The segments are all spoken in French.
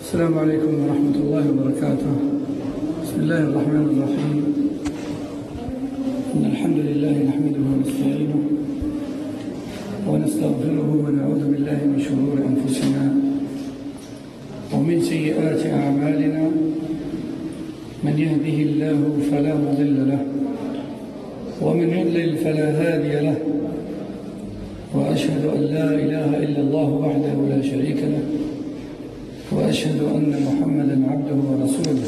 السلام عليكم ورحمة الله وبركاته. بسم الله الرحمن الرحيم. إن الحمد لله نحمده ونستعينه ونستغفره ونعوذ بالله من شرور أنفسنا ومن سيئات أعمالنا. من يهده الله فلا مضل له ومن يضلل فلا هادي له، وأشهد أن لا إله إلا الله وحده لا شريك له، وأشهد أن محمدًا عبده ورسوله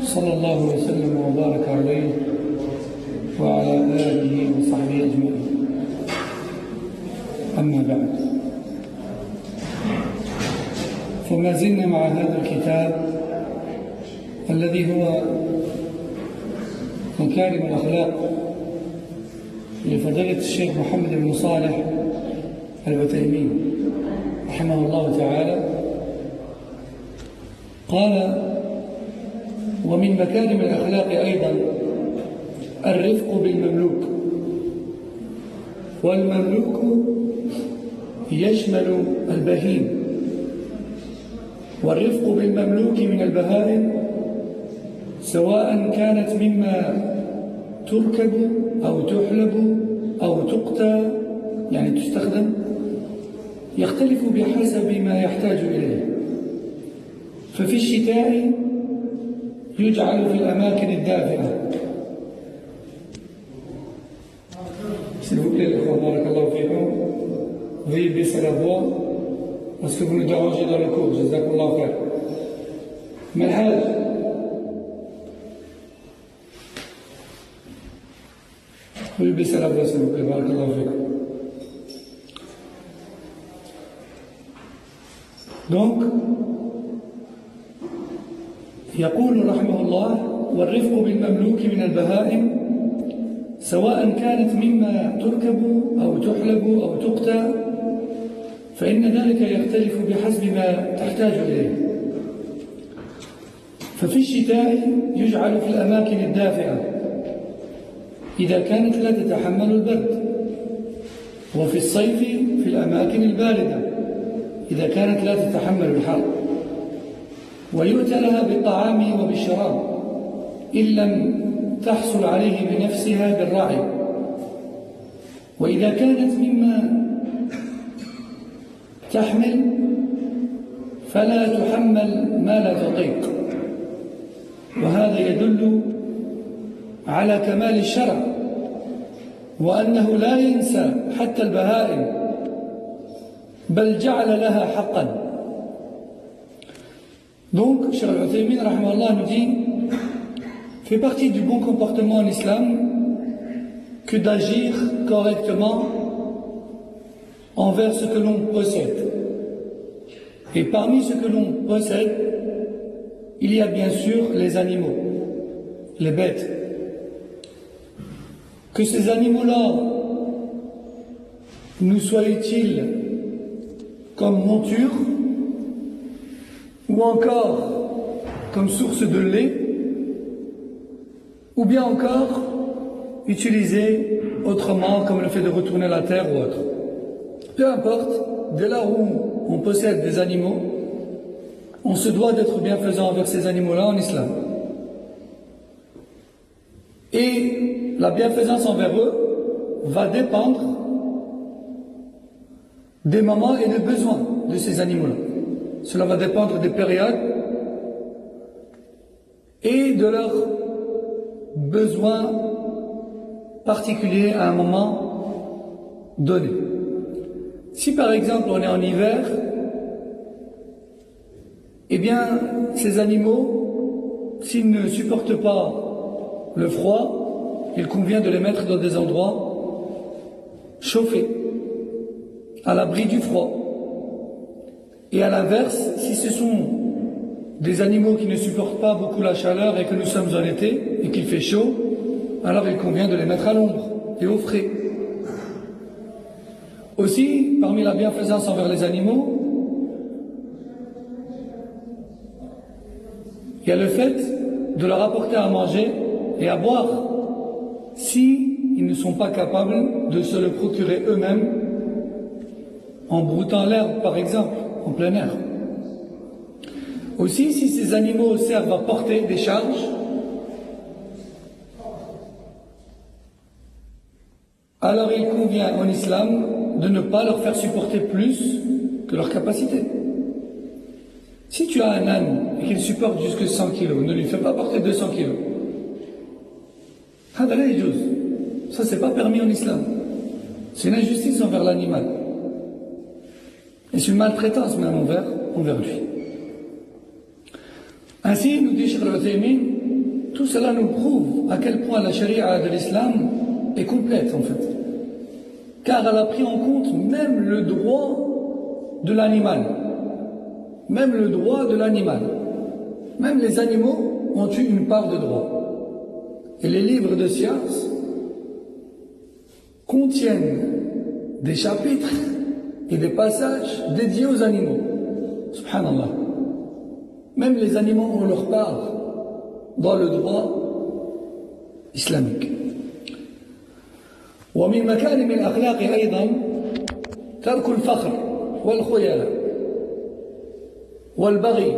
صلى الله وسلم وبارك عليه وعلى آله وصحبه أجمعين. أما بعد، فما زلنا مع هذا الكتاب الذي هو مكارم الأخلاق لفضيلة الشيخ محمد بن صالح العثيمين رحمه الله تعالى. قال: ومن مكارم الأخلاق أيضا الرفق بالمملوك، والمملوك يشمل البهيم، والرفق بالمملوك من البهائم سواء كانت مما تركب أو تحلب أو تقتى، يعني تستخدم، يختلف بحسب ما يحتاج إليه. ففي الشتاء يجعل في الأماكن الدافئة. S'il vous plaît, barakallahu fikum, veuillez baisser la voix parce que vous nous dérangez dans le cours. Jazakallahu khair. Malhaj. Veuillez baisser la voix, s'il vous plaît, barakallahu fikum. Donc, يقول رحمه الله: والرفق بالمملوك من البهائم سواء كانت مما تركب أو تحلب أو تقتى، فإن ذلك يختلف بحسب ما تحتاج إليه. ففي الشتاء يجعل في الأماكن الدافئة إذا كانت لا تتحمل البرد، وفي الصيف في الأماكن الباردة إذا كانت لا تتحمل الحر، ويؤتى لها بالطعام وبالشراب إن لم تحصل عليه بنفسها بالرعي. وإذا كانت مما تحمل فلا تحمل ما لا تطيق، وهذا يدل على كمال الشرع، وأنه لا ينسى حتى البهائم، بل جعل لها حقا. Donc, Cheikh Al-Uthaymin rahimahullah nous dit: fait partie du bon comportement en islam que d'agir correctement envers ce que l'on possède. Et parmi ce que l'on possède, il y a bien sûr les animaux, les bêtes. Que ces animaux-là nous soient utiles comme monture, ou encore comme source de lait, ou bien encore utilisés autrement, comme le fait de retourner la terre ou autre. Peu importe, dès là où on possède des animaux, on se doit d'être bienfaisant envers ces animaux-là en islam. Et la bienfaisance envers eux va dépendre des moments et des besoins de ces animaux-là. Cela va dépendre des périodes et de leurs besoins particuliers à un moment donné. Si par exemple on est en hiver, eh bien ces animaux, s'ils ne supportent pas le froid, il convient de les mettre dans des endroits chauffés, à l'abri du froid. Et à l'inverse, si ce sont des animaux qui ne supportent pas beaucoup la chaleur et que nous sommes en été et qu'il fait chaud, alors il convient de les mettre à l'ombre et au frais. Aussi, parmi la bienfaisance envers les animaux, il y a le fait de leur apporter à manger et à boire si ils ne sont pas capables de se le procurer eux-mêmes en broutant l'herbe, par exemple, en plein air. Aussi, si ces animaux servent à porter des charges, alors il convient en islam de ne pas leur faire supporter plus que leur capacité. Si tu as un âne et qu'il supporte jusque 100 kilos, ne lui fais pas porter 200 kilos. Ça, c'est pas permis en islam. C'est une injustice envers l'animal. Et c'est une maltraitance même envers lui. Ainsi, nous dit Cheikh Al-Uthaymin, tout cela nous prouve à quel point la charia de l'islam est complète en fait. Car elle a pris en compte même le droit de l'animal. Même le droit de l'animal. Même les animaux ont eu une part de droit. Et les livres de science contiennent des chapitres et des passages dédiés aux animaux. Subhanallah. Même les animaux ont leur part dans le droit islamique. ومن مكارم الأخلاق أيضا ترك الفخر والخيلاء والبغي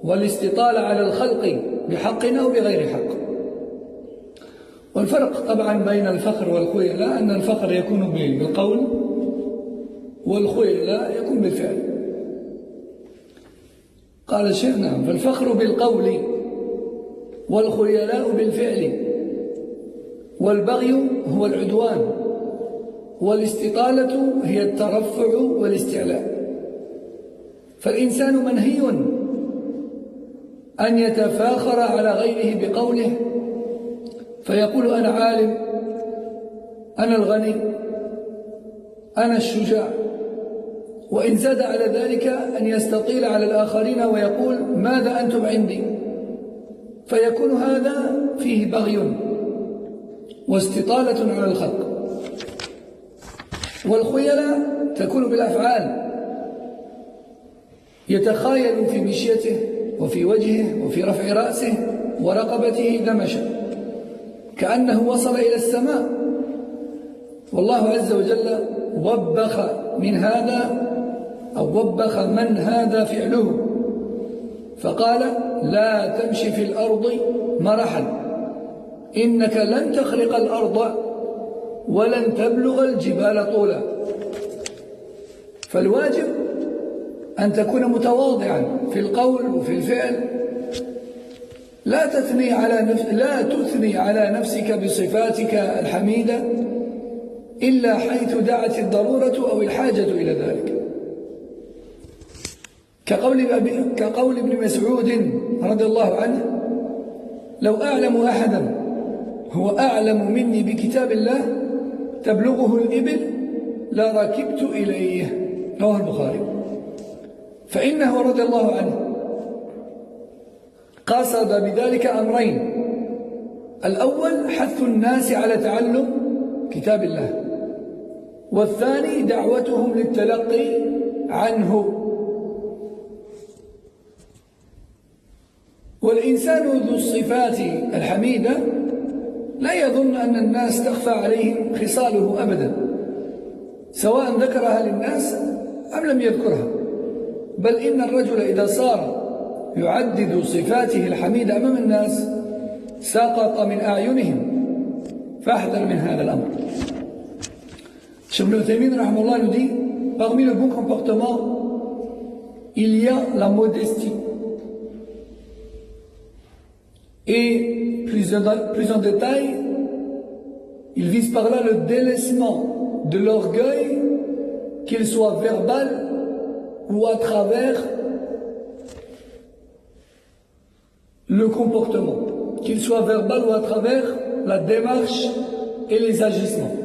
والاستطالة على الخلق بحق أو بغير حق. والفرق طبعا بين الفخر والخيلاء أن الفخر يكون بالقول والخيلاء يكون بالفعل. قال الشيخ نعم، فالفخر بالقول والخيلاء بالفعل، والبغي هو العدوان، والاستطالة هي الترفع والاستعلاء. فالإنسان منهي أن يتفاخر على غيره بقوله فيقول أنا عالم، أنا الغني، أنا الشجاع، وإن زاد على ذلك أن يستطيل على الآخرين ويقول ماذا أنتم عندي، فيكون هذا فيه بغي واستطالة على الخلق. والخيلاء تكون بالأفعال، يتخايل في مشيته وفي وجهه وفي رفع رأسه ورقبته دمشا كأنه وصل إلى السماء. والله عز وجل وبخ من هذا أو وبخ من هذا فعله فقال لا تمشي في الأرض مرحا إنك لن تخرق الأرض ولن تبلغ الجبال طولا. فالواجب أن تكون متواضعا في القول وفي الفعل، لا تثني على نفسك بصفاتك الحميدة إلا حيث دعت الضرورة أو الحاجة إلى ذلك. كقول ابن مسعود رضي الله عنه لو أعلم أحدا هو أعلم مني بكتاب الله تبلغه الإبل لركبت إليه، رواه البخاري. فإنه رضي الله عنه قصد بذلك أمرين: الأول حث الناس على تعلم كتاب الله، والثاني دعوتهم للتلقي عنه. والإنسان ذو الصفات الحميدة لا يظن أن الناس تخفى عليهم خصاله أبدا، سواء ذكرها للناس أم لم يذكرها، بل إن الرجل إذا صار يعدد صفاته الحميدة أمام الناس سقط من أعينهم، فاحذر من هذا الأمر. Cheikh Al-Uthaymin rahimahullah nous dit, parmi le bon comportement, il y a la modestie. Et plus en détail, il vise par là le délaissement de l'orgueil, qu'il soit verbal ou à travers le comportement, qu'il soit verbal ou à travers la démarche et les agissements.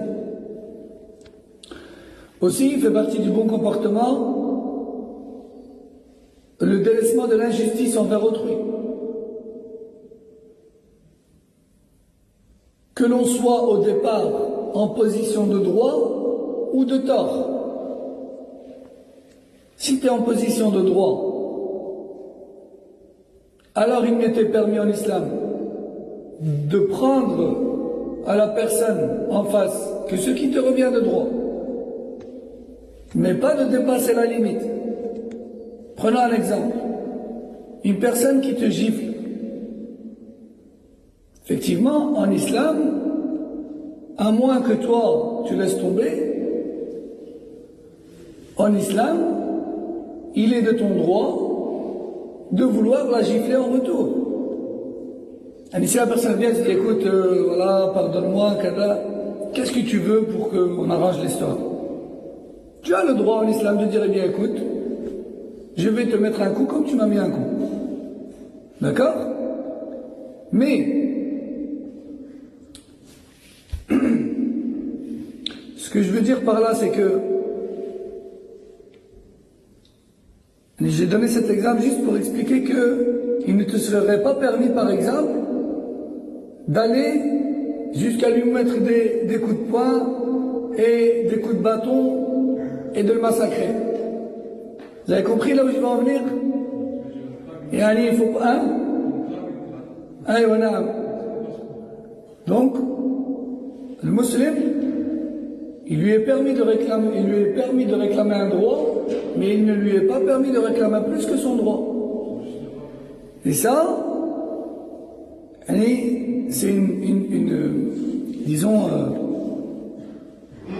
Aussi, il fait partie du bon comportement le délaissement de l'injustice envers autrui. Que l'on soit au départ en position de droit ou de tort. Si tu es en position de droit, alors il n'était permis en islam de prendre à la personne en face que ce qui te revient de droit, mais pas de dépasser la limite. Prenons un exemple. Une personne qui te gifle. Effectivement, en islam, à moins que toi, tu laisses tomber, en islam, il est de ton droit de vouloir la gifler en retour. Et si la personne vient et te dit, écoute, voilà, pardonne-moi, qu'est-ce que tu veux pour qu'on arrange l'histoire? Tu as le droit en islam de dire, eh bien, écoute, je vais te mettre un coup comme tu m'as mis un coup. D'accord? Mais, ce que je veux dire par là, c'est que j'ai donné cet exemple juste pour expliquer qu'il ne te serait pas permis, par exemple, d'aller jusqu'à lui mettre des coups de poing et des coups de bâton et de le massacrer. Vous avez compris là où je veux en venir? Et il faut pas. Donc, le musulman, il lui est permis de réclamer un droit, mais il ne lui est pas permis de réclamer plus que son droit. Et ça, c'est disons,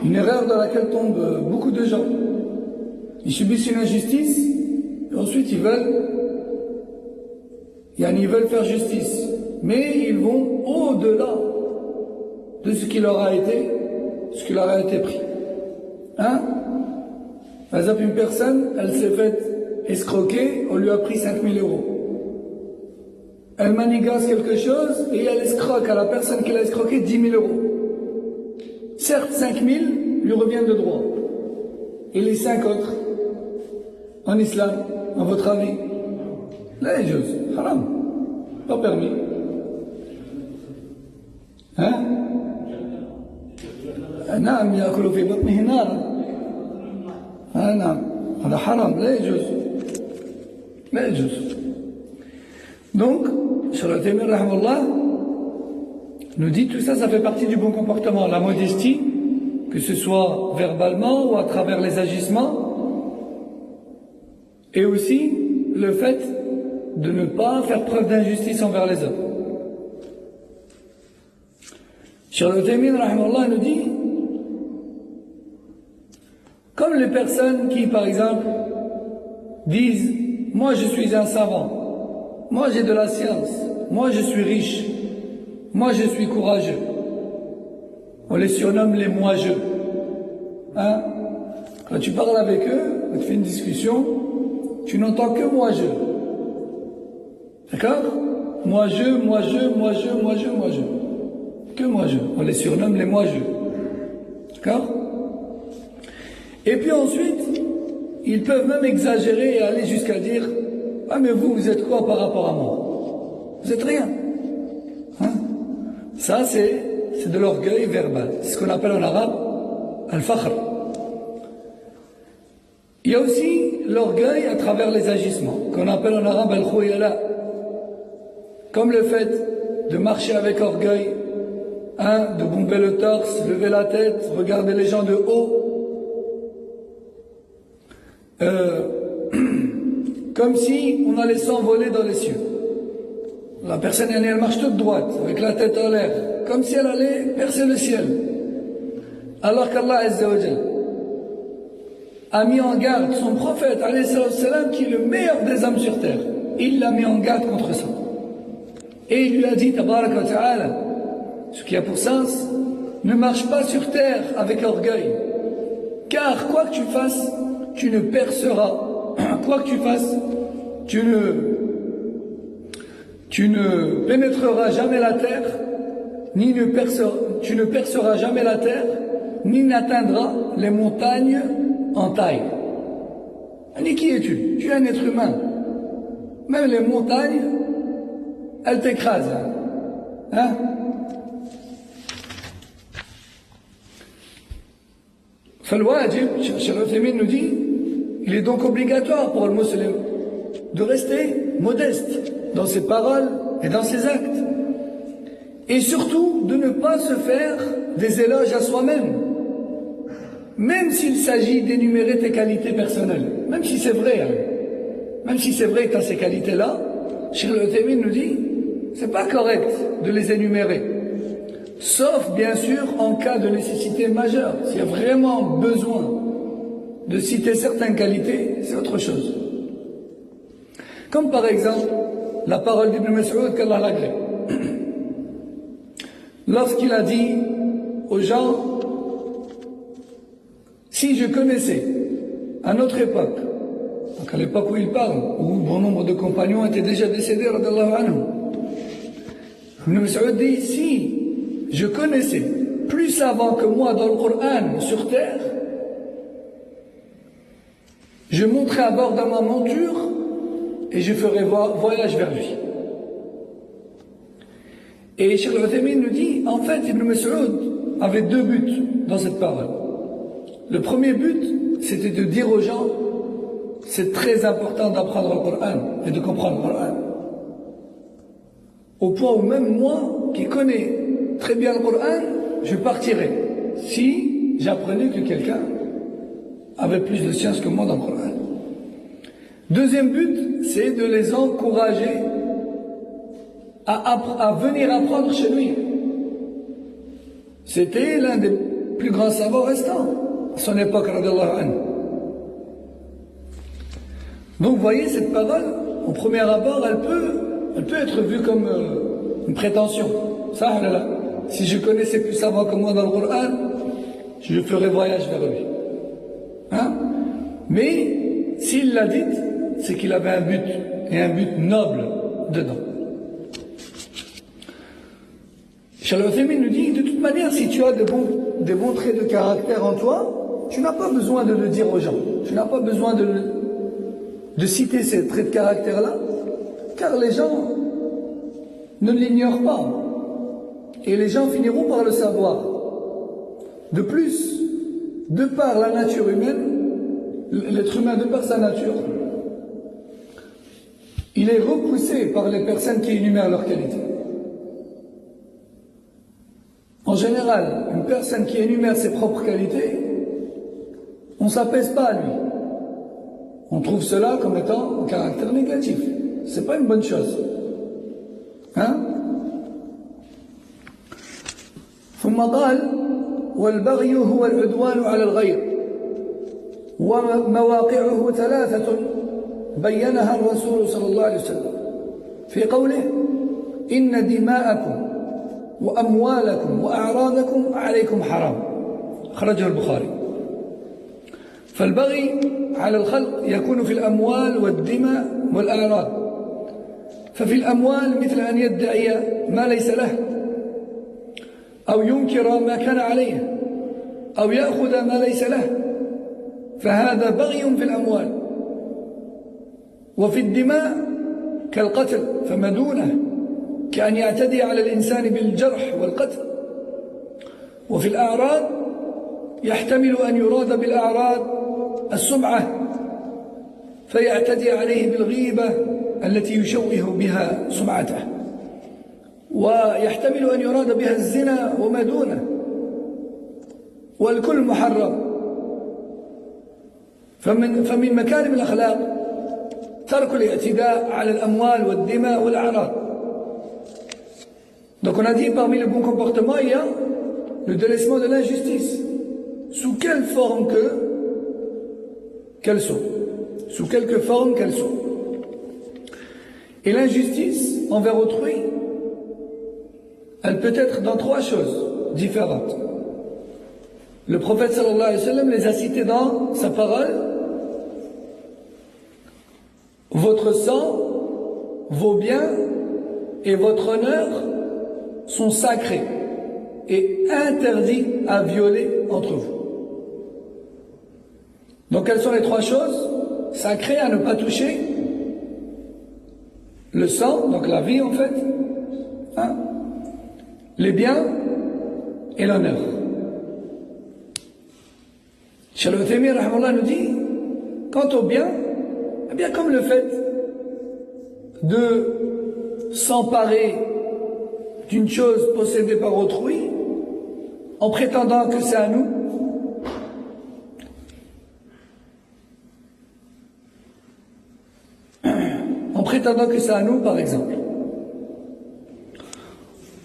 une erreur dans laquelle tombent beaucoup de gens. Ils subissent une injustice, et ensuite ils veulent faire justice. Mais ils vont au-delà de ce qui leur a été pris. Par exemple, une personne, elle s'est faite escroquer, on lui a pris 5 000 €. Elle manigasse quelque chose et elle escroque à la personne qui l'a escroqué 10 000 €. Certes, 5 000 lui reviennent de droit. Et les 5 autres, en islam, à votre avis? La chose, haram, pas permis. نعم يأكل في بطنه نارا. نعم هذا حرام لا يجوز. لا يجوز. Donc, Cheikh Al-Uthaymin rahimahullah nous dit tout ça, ça fait partie du bon comportement, la modestie, que ce soit verbalement ou à travers les agissements, et aussi le fait de ne pas faire preuve d'injustice envers les autres. Cheikh Al-Uthaymin rahimahullah nous dit, comme les personnes qui, par exemple, disent « Moi, je suis un savant. Moi, j'ai de la science. Moi, je suis riche. Moi, je suis courageux. » On les surnomme les moi-je. Quand tu parles avec eux, quand tu fais une discussion, tu n'entends que moi-je. D'accord? Moi-je, moi-je, moi-je, moi-je, moi-je. Que moi-je. On les surnomme les moi-je. D'accord? Et puis ensuite, ils peuvent même exagérer et aller jusqu'à dire « Ah mais vous êtes quoi par rapport à moi? Vous êtes rien. » Ça c'est de l'orgueil verbal. C'est ce qu'on appelle en arabe « al-fakhr ». Il y a aussi l'orgueil à travers les agissements, qu'on appelle en arabe « al-khuyala ». Comme le fait de marcher avec orgueil, de bomber le torse, lever la tête, regarder les gens de haut, comme si on allait s'envoler dans les cieux. La personne, elle marche toute droite, avec la tête en l'air, comme si elle allait percer le ciel. Alors qu'Allah Azza wa Jal a mis en garde son prophète, alayhi salam, qui est le meilleur des hommes sur terre. Il l'a mis en garde contre ça. Et il lui a dit, tabaraka wa ta'ala, ce qui a pour sens, ne marche pas sur terre avec orgueil, car quoi que tu fasses, tu ne perceras, quoi que tu fasses, tu ne pénétreras jamais la terre, tu ne perceras jamais la terre, ni n'atteindras les montagnes en taille. Et qui es-tu? Tu es un être humain. Même les montagnes, elles t'écrasent. Fal-wajib, Cheikh Al-Uthaymin nous dit, il est donc obligatoire pour le musulman de rester modeste dans ses paroles et dans ses actes. Et surtout, de ne pas se faire des éloges à soi-même. Même s'il s'agit d'énumérer tes qualités personnelles. Même si c'est vrai. Même si c'est vrai que tu as ces qualités-là, Cheikh Al-Uthaymin nous dit, c'est pas correct de les énumérer. Sauf, bien sûr, en cas de nécessité majeure. S'il y a vraiment besoin de citer certaines qualités, c'est autre chose. Comme par exemple, la parole d'Ibn Mas'ud, qu'Allah l'agrée. Lorsqu'il a dit aux gens, si je connaissais à notre époque, donc à l'époque où il parle, où bon nombre de compagnons étaient déjà décédés, radiyallahu anhum, Ibn Mas'ud dit, si je connaissais plus savants que moi dans le Coran sur terre, je monterais à bord de ma monture et je ferais voyage vers lui. Et Cheikh Al-Uthaymin nous dit, en fait, Ibn Mas'ud avait deux buts dans cette parole. Le premier but, c'était de dire aux gens, c'est très important d'apprendre le Coran et de comprendre le Coran. Au point où même moi, qui connais très bien le Coran, je partirais si j'apprenais que quelqu'un avait plus de science que moi dans le Coran. Deuxième but, c'est de les encourager à venir apprendre chez lui. C'était l'un des plus grands savants restants à son époque, radiyallahu anhu. Donc vous voyez, cette parole, au premier abord, elle peut être vue comme une prétention. Ça, là. Si je connaissais plus savant que moi dans le Coran, je ferais voyage vers lui. Hein? Mais s'il l'a dit, c'est qu'il avait un but, et un but noble dedans. Cheikh Al-Uthaymin nous dit, de toute manière, si tu as des bons traits de caractère en toi, tu n'as pas besoin de le dire aux gens. Tu n'as pas besoin de citer ces traits de caractère-là, car les gens ne l'ignorent pas. Et les gens finiront par le savoir. De plus, de par la nature humaine, l'être humain, de par sa nature, il est repoussé par les personnes qui énumèrent leurs qualités. En général, une personne qui énumère ses propres qualités, on ne s'apaise pas à lui. On trouve cela comme étant un caractère négatif. C'est pas une bonne chose. Hein? ثم قال والبغي هو العدوان على الغير ومواقعه ثلاثة بينها الرسول صلى الله عليه وسلم في قوله إن دماءكم وأموالكم وأعراضكم عليكم حرام أخرجه البخاري. فالبغي على الخلق يكون في الأموال والدماء والأعراض. ففي الأموال مثل أن يدعي ما ليس له أو ينكر ما كان عليه أو يأخذ ما ليس له، فهذا بغي في الأموال. وفي الدماء كالقتل فما دونه، كأن يعتدي على الإنسان بالجرح والقتل. وفي الأعراض يحتمل أن يراد بالأعراض السمعة فيعتدي عليه بالغيبة التي يشوه بها سمعته، ويحتمل أن يراد بها الزنا وما دونه، والكل محرم. فمن مكارم الأخلاق ترك الاعتداء على الأموال والدماء والأعراض. Donc on a dit parmi les bons comportements, il y a le délaissement de l'injustice, sous quelle forme qu'elle soit, sous quelque forme qu'elle soit. Et l'injustice envers autrui, elle peut être dans trois choses différentes. Le prophète sallallahu alayhi wa sallam les a cités dans sa parole. Votre sang, vos biens et votre honneur sont sacrés et interdits à violer entre vous. Donc quelles sont les trois choses sacrées à ne pas toucher? Le sang, donc la vie en fait, hein? Les biens et l'honneur. Cheikh Al-Uthaymin rahimahullah nous dit, quant aux biens, eh bien comme le fait de s'emparer d'une chose possédée par autrui en prétendant que c'est à nous, prétendant que c'est à nous, par exemple.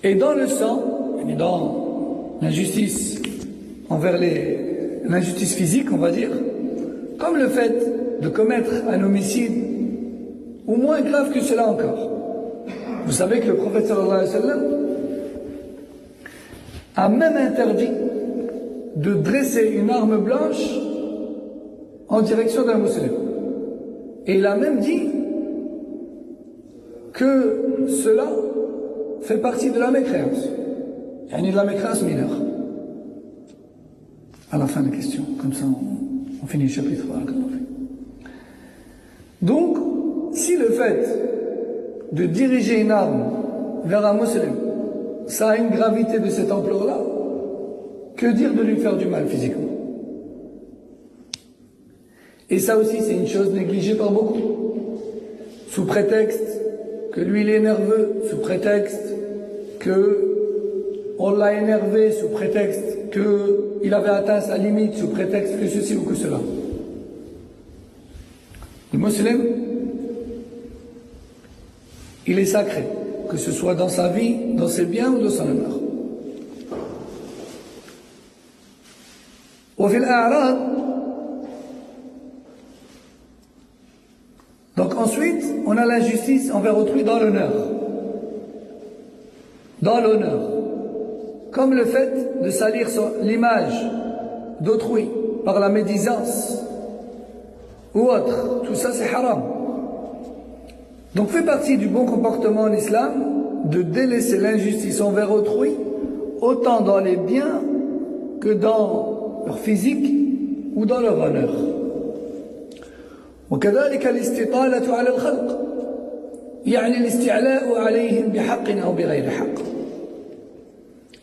Et dans le sang, et dans l'injustice envers l'injustice physique, on va dire, comme le fait de commettre un homicide, ou moins grave que cela encore. Vous savez que le prophète sallallahu alayhi wa sallam a même interdit de dresser une arme blanche en direction d'un musulman. Et il a même dit que cela fait partie de la mécréance. Yani de la mécréance mineure. À la fin de la question, comme ça on finit le chapitre. Donc, si le fait de diriger une arme vers un musulman, ça a une gravité de cette ampleur-là, que dire de lui faire du mal physiquement? Et ça aussi, c'est une chose négligée par beaucoup. Sous prétexte que lui, il est nerveux, sous prétexte qu'on l'a énervé, sous prétexte qu'il avait atteint sa limite, sous prétexte que ceci ou que cela. Le musulman, il est sacré, que ce soit dans sa vie, dans ses biens ou dans son honneur. وفي الأعراض. Donc ensuite, on a l'injustice envers autrui dans l'honneur. Dans l'honneur. Comme le fait de salir l'image d'autrui par la médisance ou autre. Tout ça, c'est haram. Donc fait partie du bon comportement en islam de délaisser l'injustice envers autrui, autant dans les biens que dans leur physique ou dans leur honneur. وكذلك الاستطالة على الخلق يعني الاستعلاء عليهم بحق أو بغير حق.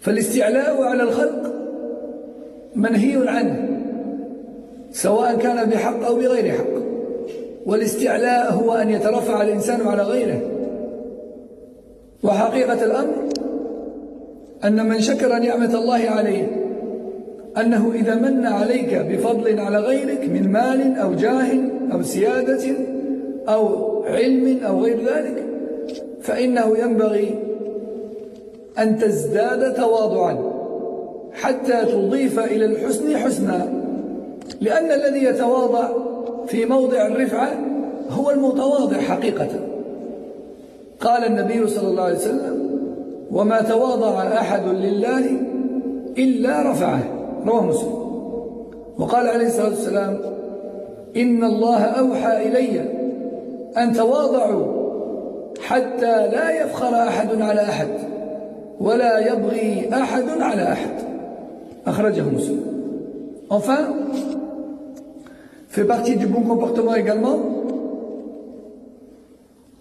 فالاستعلاء على الخلق منهي عنه سواء كان بحق أو بغير حق. والاستعلاء هو أن يترفع الإنسان على غيره. وحقيقة الأمر أن من شكر نعمة الله عليه أنه إذا من عليك بفضل على غيرك من مال أو جاه أو سيادة أو علم أو غير ذلك فإنه ينبغي أن تزداد تواضعا حتى تضيف إلى الحسن حسنا. لأن الذي يتواضع في موضع الرفعة هو المتواضع حقيقة. قال النبي صلى الله عليه وسلم وما تواضع أحد لله إلا رفعه. رواه مسلم. وقال عليه الصلاة والسلام إن الله أوحى إلي أن تواضعوا حتى لا يفخر أحد على أحد ولا يبغي أحد على أحد. أخرجه مسلم. Enfin, fait partie du bon comportement également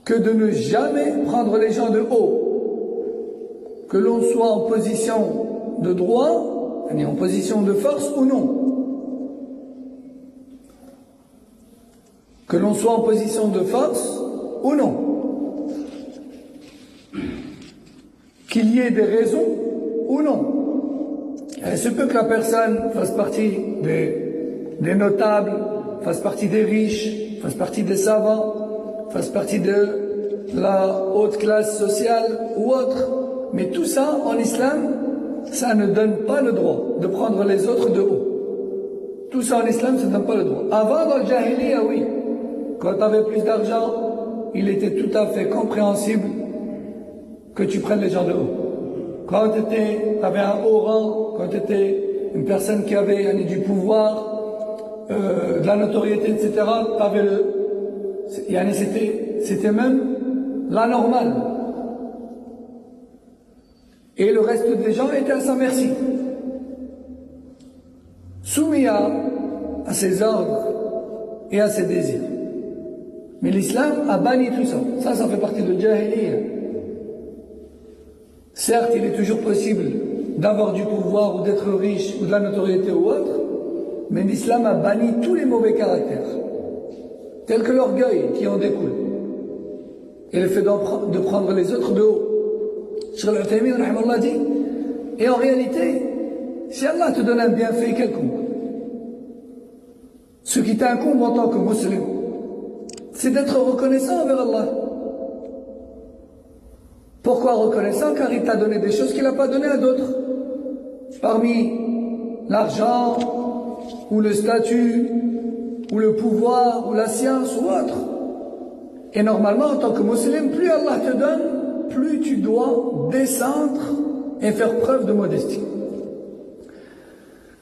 que de ne jamais prendre les gens de haut, que l'on soit en position de droit, en position de force ou non. Que l'on soit en position de force ou non. Qu'il y ait des raisons ou non. Il se peut que la personne fasse partie des notables, fasse partie des riches, fasse partie des savants, fasse partie de la haute classe sociale ou autre. Mais tout ça, en islam, ça ne donne pas le droit de prendre les autres de haut. Tout ça en islam, ça ne donne pas le droit. Avant, dans le jahiliya, oui. Quand tu avais plus d'argent, il était tout à fait compréhensible que tu prennes les gens de haut. Quand tu avais un haut rang, quand tu étais une personne qui avait du pouvoir, de la notoriété, etc., c'était même la normale. Et le reste des gens étaient à sa merci. Soumis à ses ordres et à ses désirs. Mais l'islam a banni tout ça. Ça fait partie de Jahiliya. Certes, il est toujours possible d'avoir du pouvoir ou d'être riche ou de la notoriété ou autre, mais l'islam a banni tous les mauvais caractères, tels que l'orgueil qui en découle, et le fait de prendre les autres de haut. Cheikh Al-Uthaymin rahimahullah dit, et en réalité, si Allah te donne un bienfait quelconque, ce qui t'incombe en tant que musulman, c'est d'être reconnaissant envers Allah. Pourquoi reconnaissant? Car il t'a donné des choses qu'il n'a pas donné à d'autres. Parmi l'argent, ou le statut, ou le pouvoir, ou la science, ou autre. Et normalement, en tant que musulman, plus Allah te donne, plus tu dois descendre et faire preuve de modestie.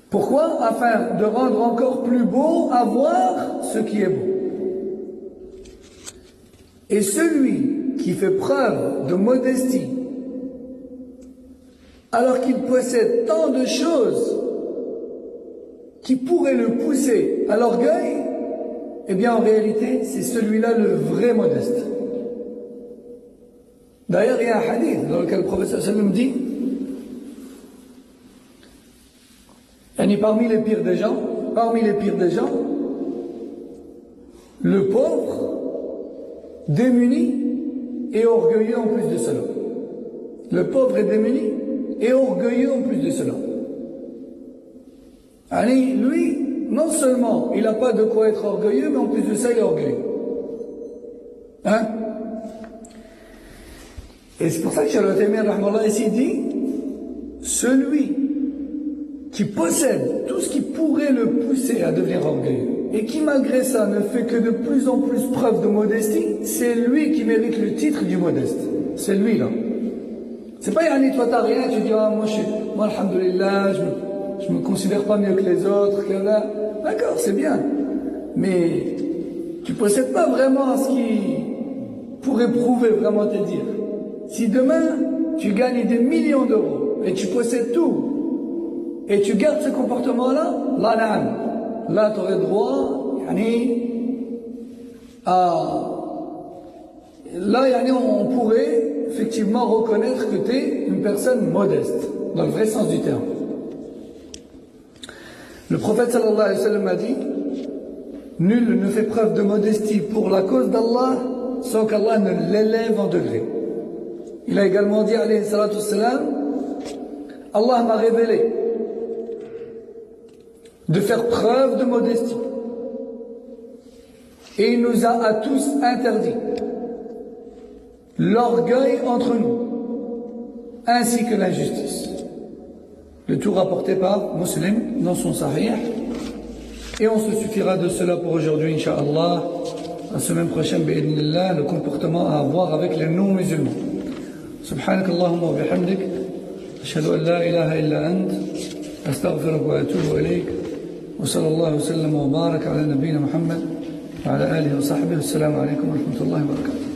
Pourquoi? Afin de rendre encore plus beau à voir ce qui est beau. Et celui qui fait preuve de modestie, alors qu'il possède tant de choses qui pourraient le pousser à l'orgueil, eh bien en réalité, c'est celui-là le vrai modeste. D'ailleurs, il y a un hadith dans lequel le prophète sallam dit, parmi les pires des gens, le pauvre, démuni et orgueilleux en plus de cela. Le pauvre est démuni et orgueilleux en plus de cela. Lui, non seulement il n'a pas de quoi être orgueilleux, mais en plus de ça, il est orgueilleux. Hein? Et c'est pour ça que Cheikh Al-Uthaymin rahmallah ici dit, celui qui possède tout ce qui pourrait le pousser à devenir orgueilleux, et qui malgré ça ne fait que de plus en plus preuve de modestie, c'est lui qui mérite le titre du modeste. C'est lui là. C'est pas toi t'as rien, tu dis moi alhamdoulilah, je me considère pas mieux que les autres, que là. D'accord, c'est bien. Mais tu possèdes pas vraiment ce qui pourrait prouver vraiment te dire. Si demain tu gagnes des millions d'euros et tu possèdes tout, et tu gardes ce comportement-là, là tu aurais droit on pourrait effectivement reconnaître que tu es une personne modeste, dans le vrai sens du terme. Le prophète sallallahu alayhi wa sallam a dit, nul ne fait preuve de modestie pour la cause d'Allah sans qu'Allah ne l'élève en degré. Il a également dit, alayhi salatu wassalam, Allah m'a révélé de faire preuve de modestie. Et il nous a à tous interdit l'orgueil entre nous, ainsi que l'injustice. Le tout rapporté par Muslim dans son Sahih. Et on se suffira de cela pour aujourd'hui, Inch'Allah. La semaine prochaine, bi'idhnillah, le comportement à avoir avec les non-musulmans. Subhanak Allahumma wa bihamdik. Ashhadu an la ilaha illa ant. Astaghfiruka wa atubu ilayk. وصلى الله وسلم وبارك على نبينا محمد وعلى آله وصحبه والسلام عليكم ورحمة الله وبركاته.